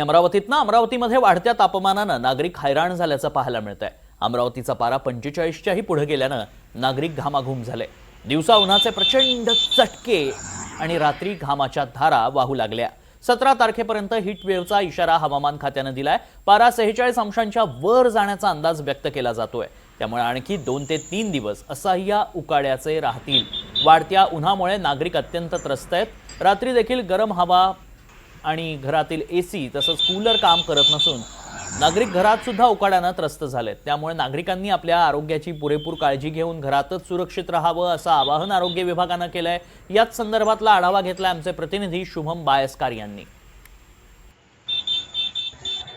अमरावतीमध्ये वाढत्या तापमानानं नागरिक हैराण झाल्याचं पाहायला मिळतंय। अमरावतीचा पारा 45च्याही पुढे गेल्यानं नागरिक घामाघूम झाले। दिवसा उन्हाचे प्रचंड चटके आणि रात्री घामाच्या धारा वाहू लागल्या। 17 तारखेपर्यंत हीट वेव्हचा इशारा हवामान खात्याने दिलाय। पारा 46 अंशांच्या वर जाण्याचा अंदाज व्यक्त केला जातोय। त्यामुळे आणखी 2 ते 3 दिवस असह्य उकाड्याचे राहतील। वाढत्या उन्हामुळे नागरिक अत्यंत त्रस्त आहेत। रात्री देखील गरम हवा आणि घरातील एसी तसंच कूलर काम करत नसून नागरिक घरात सुद्धा उकाड्याने त्रस्त झालेत। त्यामुळे नागरिकांनी आपल्या आरोग्याची पुरेपूर काळजी घेऊन घरातच सुरक्षित राहावं असं आवाहन आरोग्य विभागाने केलंय। याच संदर्भातला आढावा घेतला आमचे प्रतिनिधी शुभम बायस्कार यांनी।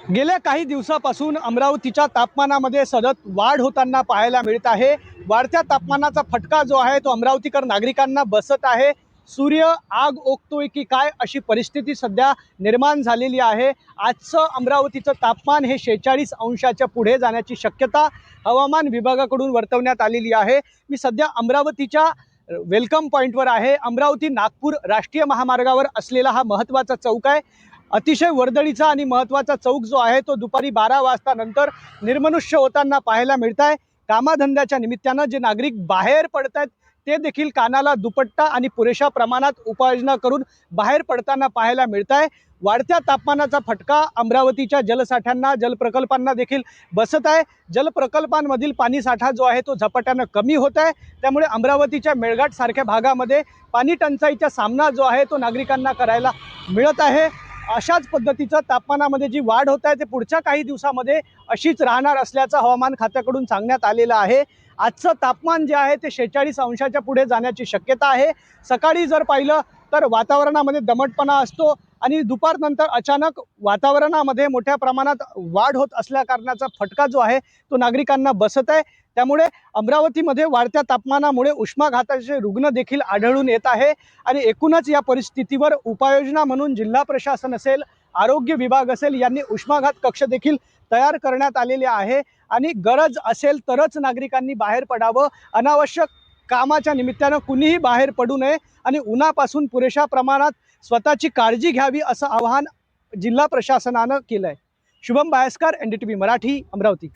गेल्या काही दिवसापासून अमरावतीच्या तापमानामध्ये सतत वाढ होताना पाहायला मिळत आहे। वाढत्या तापमानाचा फटका जो आहे तो अमरावतीकर नागरिकांना बसत आहे। सूर्य आग ओकतोय की काय अशी परिस्थिती सध्या निर्माण झालेली आहे। आजचं अमरावतीचं तापमान हे 46 अंशाच्या पुढे जाण्याची शक्यता हवामान विभागाकडून वर्तवण्यात आलेली आहे। मी सध्या अमरावतीच्या वेलकम पॉइंटवर आहे। अमरावती नागपूर राष्ट्रीय महामार्गावर असलेला हा महत्त्वाचा चौक आहे। अतिशय वर्दळीचा आणि महत्त्वाचा चौक जो आहे तो दुपारी 12 वाजता नंतर निर्मनुष्य होताना पाहायला मिळत आहे। कामाधंद्याच्या निमित्तानं जे नागरिक बाहेर पडत आहेत ते देखील कानाला दुपट्टा आणि पुरेशा प्रमाणात उपाययोजना करून बाहेर पडताना पाहायला मिळत आहे। वाढत्या तापमानाचा फटका अमरावतीच्या जलसाठ्यांना जलप्रकल्पांना देखील बसत आहे। जलप्रकल्पांमधील पाणीसाठा जो आहे तो झपाट्याने कमी होत आहे। त्यामुळे अमरावतीच्या मेळघाट सारख्या भागामध्ये पाणी टंचाईचा सामना जो आहे तो नागरिकांना करायला मिळत आहे। अशाच पद्धतीचं तापमानामध्ये जी वाढ होत आहे ते पुढच्या काही दिवसामध्ये अशीच राहणार असल्याचं हवामान खात्याकडून सांगण्यात आलेलं आहे। आजचं तापमान जे आहे ते 46 अंशाच्या पुढे जाण्याची शक्यता आहे। सकाळी जर पाहिलं तर वातावरणामध्ये दमटपणा असतो आणि दुपारनंतर अचानक वातावरणामध्ये मोठ्या प्रमाणात वाढ होत असल्या कारणाचा फटका जो आहे तो नागरिकांना बसत आहे। त्यामुळे अमरावतीमध्ये वाढत्या तापमानामुळे उष्माघाताचे रुग्ण देखील आढळून येत आहे आणि एकूणच या परिस्थितीवर उपाययोजना म्हणून जिल्हा प्रशासन असेल, आरोग्य विभाग असेल यांनी उष्माघात कक्ष देखील तयार करण्यात आलेले आहे आणि गरज असेल तरच नागरिकांनी बाहेर पडावं। अनावश्यक कामाच्या निमित्तानं कुणीही बाहेर पडू नये आणि उन्हापासून पुरेशा प्रमाणात स्वतःची काळजी घ्यावी असं आवाहन जिल्हा प्रशासनानं केलं आहे। शुभम बायस्कार, NDTV मराठी, अमरावती।